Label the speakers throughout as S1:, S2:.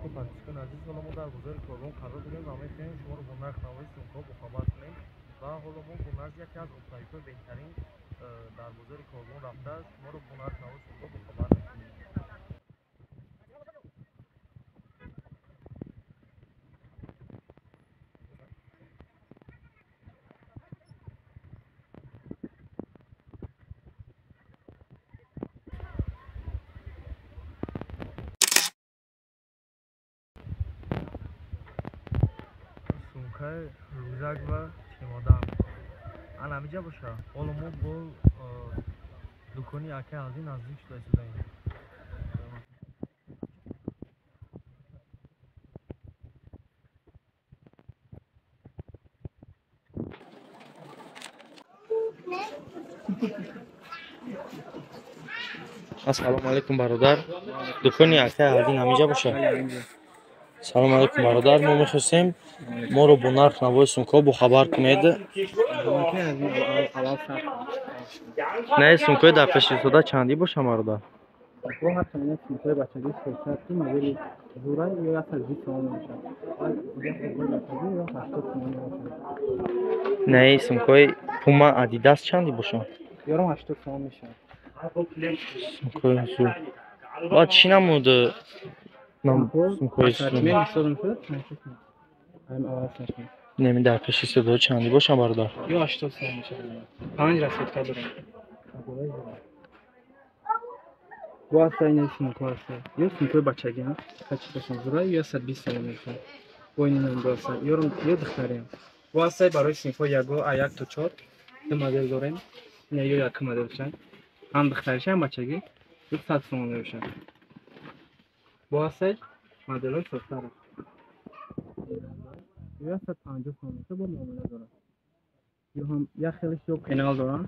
S1: خب پرچم عزیز حالا ما در بازار کارون قرار داریم و می‌خوایم شما رو با نرخ نوای سومک‌ها باخبر کنیم و حالا ما با نزد یکی از اپراتورهای بهترین در بازار کارون رفته است شما رو با نرخ نوای سومک‌ها باخبر می‌کنیم. سومک‌های روزک و چمدان انا همینجا باشه. حالا ما با دکانی اکه از این نزدیک شدیم.
S2: السلام علیکم برادر. دکانی اکه از این همینجا باشه. سلام علیکم برادر. ما می‌خواستیم ما رو با نرخ نوای سومک‌ها باخبر کنید. نه سومک‌های در پیش شده چندی باشه برادر؟
S3: वो हर समय सिंपल बच्चा की सोचता है कि मेरे लिए जरूर है ये ऐसा भी समझ नहीं आता और ये सिंपल बच्चा की ये फास्ट समझ नहीं आता
S2: نه سومک‌های پوما ادیداس چندی باشه؟
S3: यार हम फास्ट समझ नहीं
S2: سومک‌های زو با چی نمود سومک‌های زو
S3: मैं सोचूं फिर I'm आवाज नहीं
S2: نمی در پیش شده چندی باشه برادر؟
S3: ये फास्ट समझ नहीं पांच रास्ते का दो वो ऐसा ही नहीं सिंपल है ये सिंपल बच्चा की ना अच्छी पसंद जरूर है ये सब भी समझ नहीं आता वो नहीं नंबर है यार हम ये दिखा रहे हैं वो ऐसा ही बारों सिंपल या गो आया तो छोड़ तो मॉडल दो रहे हैं ये या कम मॉडल चल हम दिखा रहे हैं बच्चा की एक साथ समझ नहीं आता वो ऐसा ही मॉडल और सोचता है ये सब पांच समझ तो वो मॉडल दो रहा यो हम या खिलश जो पेनल दो रहा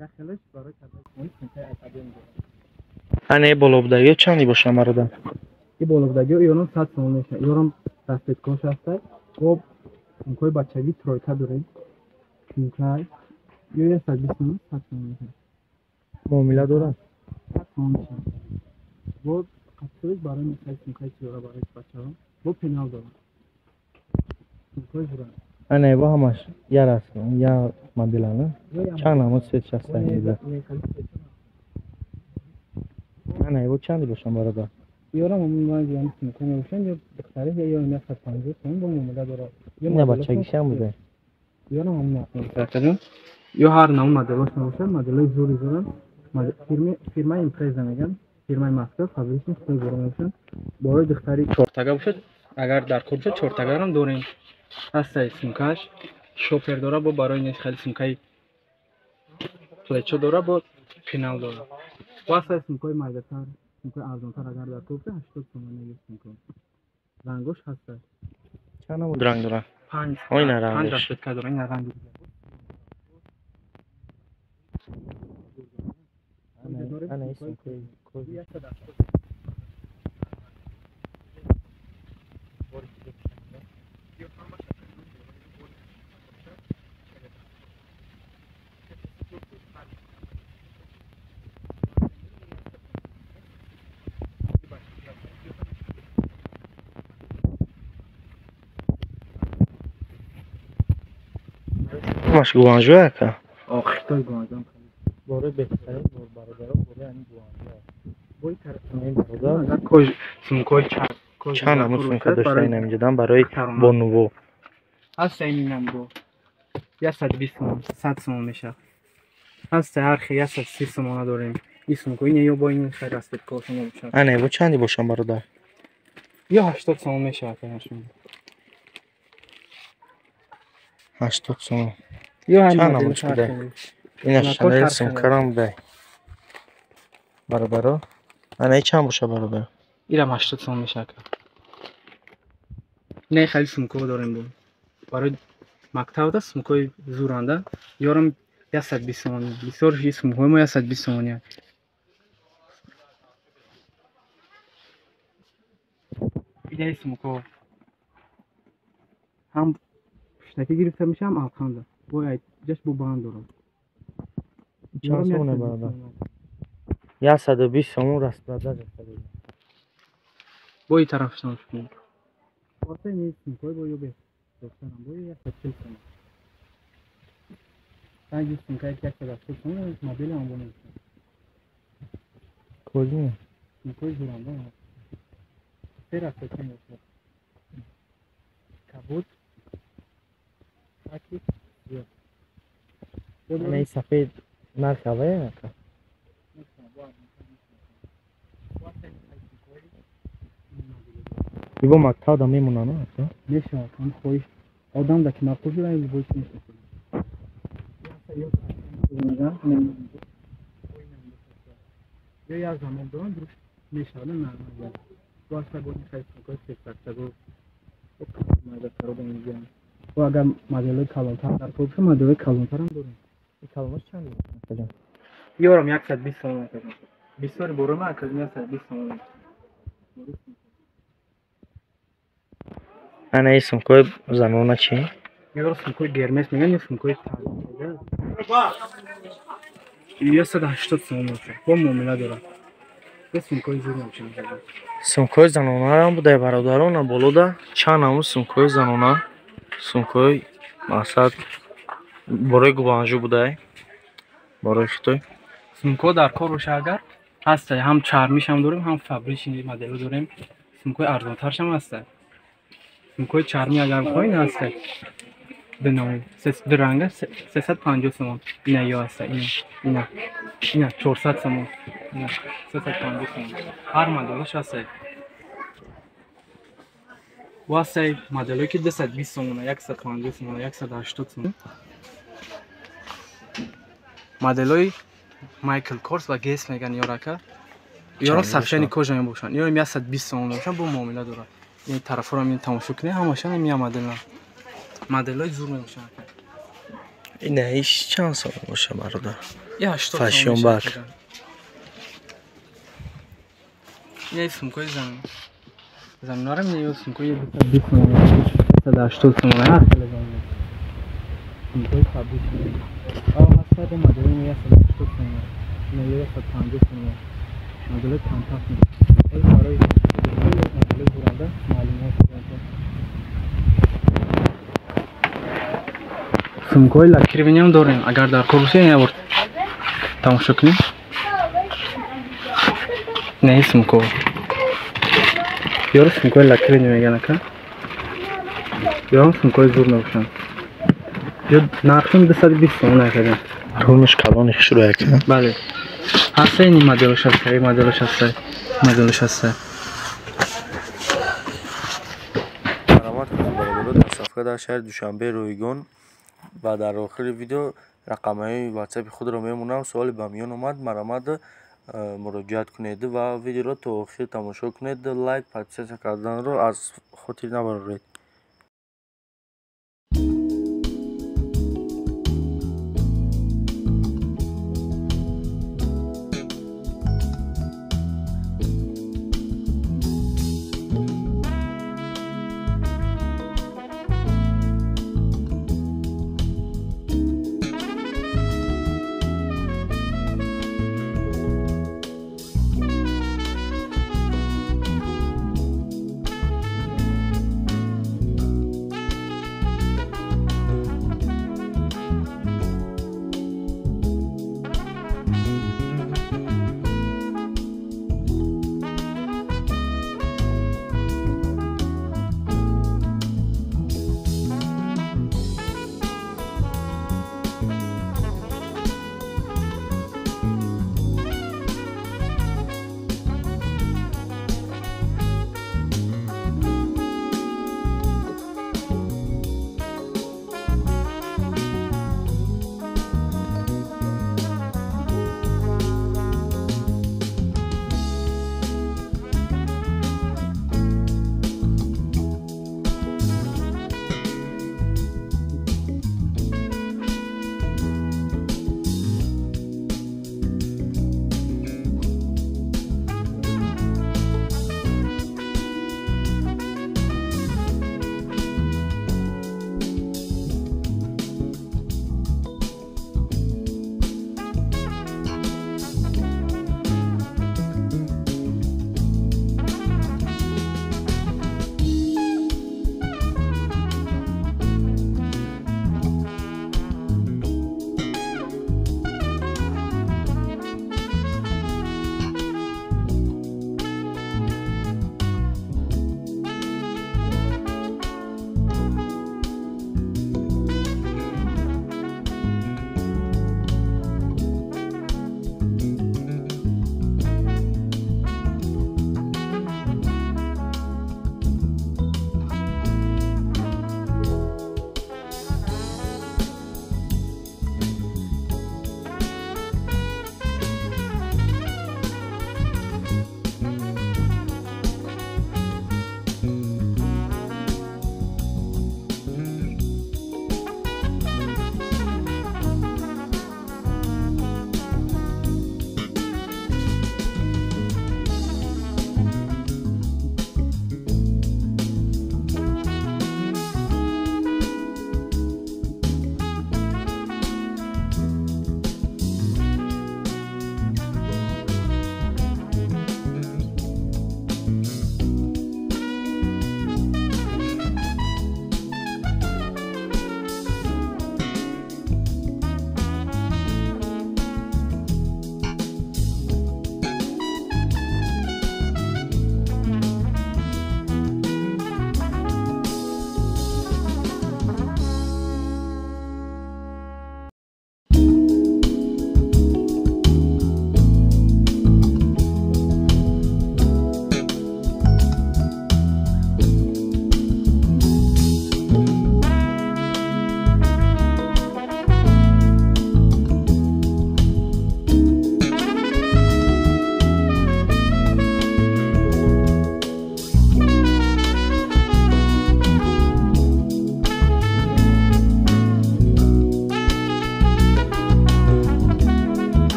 S3: या खिलश बारों चाहते हैं कोई सिंपल ऐसा भी नहीं
S2: انا بالابداری چندی باشه برادر؟
S3: ये बोलबdagi yo'lni sat so'nlashdi. Yo'rim dastetkosh hasta. Xo'p, ko'y bachagi troyka during. Shunqay. Yo'ya sabisni sat so'nlashdi.
S2: معامله دارم.
S3: Sat so'nlashdi. Bu qattiq barın misal shunqay chiora barı bachagim. Bu penal dora. Ko'y jura.
S2: انا با همش یا رسم یا مدلانه چند همون سه شسته میده انا با چندی باشم برادر؟
S3: Yo'ram umuman yani shunqay bo'lgan yo diqtari yo ina satpanji so'ng bu muomala dora.
S2: نه بچگیش هم بوده.
S3: Yo'ram umuman yo har nav model bo'lsa model zo'r zo'r firma impreza megan firma Moskva fabrikasi xitoy bo'lgan boy diqtari chortaga bo'lsa agar dar ko'rsa chortaga ham do'ring hasta sumkash shofer dora bu baroy nesh khali sumkay plecho dora bu final dora wasa sumkay maydatar sumkay arzontar agar dar ko'rsa 80 so'm negiz sumkay rangosh hasta
S2: چند همون رنگ دارم؟
S3: 5
S2: این رنگش.
S3: 5 دست dora این رنگ
S2: انا اسم کوی مش گوانجوه که
S3: خitoy bo'lgan
S2: باره بهترین برادرها باره این گوانجوه
S3: boy taraf
S2: این برادر
S3: ko'y sumkoy
S2: چند همون سونکا داشته این همینجدن برای بانوو
S3: هست اینم بو 120 تومن 100 تومن میشه هست هر خی 130 تومن داریم این سمکو اینه یا با این خیر است که شما میشه
S2: انا با چندی باشم برادر؟
S3: یا 80 تومن میشه کنشون
S2: 80 تومن
S3: یا
S2: چند
S3: هم
S2: همون شده این شنل سمکرم ده برادر انا چند باشه برادر؟
S3: اینم 80 تومن میشه نه خیلی سمکو داریم بو برای مکتب دست سمکوی زورنده یارم 120 تومن بسیار هیچ سمکوی ما 120 تومنیه ایده سمکو هم پشتکی گرفته میشه هم آخانده باید جش بو باند دارم
S2: چند سونه برادر؟ 120 تومن راست برادر
S3: با این طرفش تماشا کنید. واسه این سیمکوی با یو به دکترم با یه سچل کنم. سنگی سیمکای که داشته کنم مبیل هم بونیم.
S2: کدوم
S3: سیمکوی زورم با. سه رفته کنیم. کبود. اکی. یا.
S2: این سفید مرکبه با مقطع دمی مونانه است
S3: میشه کن خویش آدم دکی نقطه را این بویش میشه یا زمان دارن دروش میشه نه نه واسه بودن خیلی کنید سفت گو ماده کارو میگم و اگر مدل کلانتر در کوچه مدل کلانتر هم داریم
S2: این کلمش چند است
S3: یارم 120 تومن میکنم 20 برو ما کردیم 120 تومن
S2: انا این سمکوی زنونه چی؟
S3: یارو سمکوی گرمش میگن یا سمکوی تازه یه 180 تومن میشه با مومنه داره به سمکوی زور نمیشه میگن
S2: سمکوی زنونه هم بوده برادران بالوده چند همون سمکوی زنونه سمکوی مقصد برای گوانجو بوده برای خطوی
S3: سمکو در کار باشه اگر هست هم چرمیش هم داریم هم فبریش مدل داریم سمکوی ارزانترش هم هست سمکوی چرمی اگر بخواین هست به نام دو رنگه 350 تومن اینا یا هست اینا 400 تومن اینا 350 تومن هر مدلش هست واسه مدلی که 220 تومن 150 تومن 180 تومن مدلای مایکل کورس و گیس میگن یارکه یارو صفحه کجا میباشن یارو 120 تومن میشن با معامله داره این طرفا رو می تماشا کنی همشون می مدلای زور میشن
S2: این هیچ چند سال باشه برادر
S3: یا 80
S2: فشیون بک
S3: یه سمکوی زمینارم یه سمکوی 220 تومن 180 تومن هست لازم سمکوی فابریک آه هست با مدل 180 تومن نه 150 تومن مدل کانتاکت این برای مدل برنده معلومات سمکوی لکیری هم داریم اگر در کار باشه یا ورد تماشا کنیم نه سمکو یارو سمکوی لکیری میگن که یا سمکوی زور نباشن یا نرخم 220 تومن نکردن
S2: رومش کلانی شروع کنه
S3: بله هست این مدلش هست این مدلش هست
S2: سلامت کنم برادر در صفحه در شهر دوشنبه رویگان و در آخر ویدیو رقم‌های واتساپ خود را میمونم سوالی به میان اومد مرامد مراجعت کنید و ویدیو را تا آخر تماشا کنید لایک پادشاه کردن رو از خاطر نبرید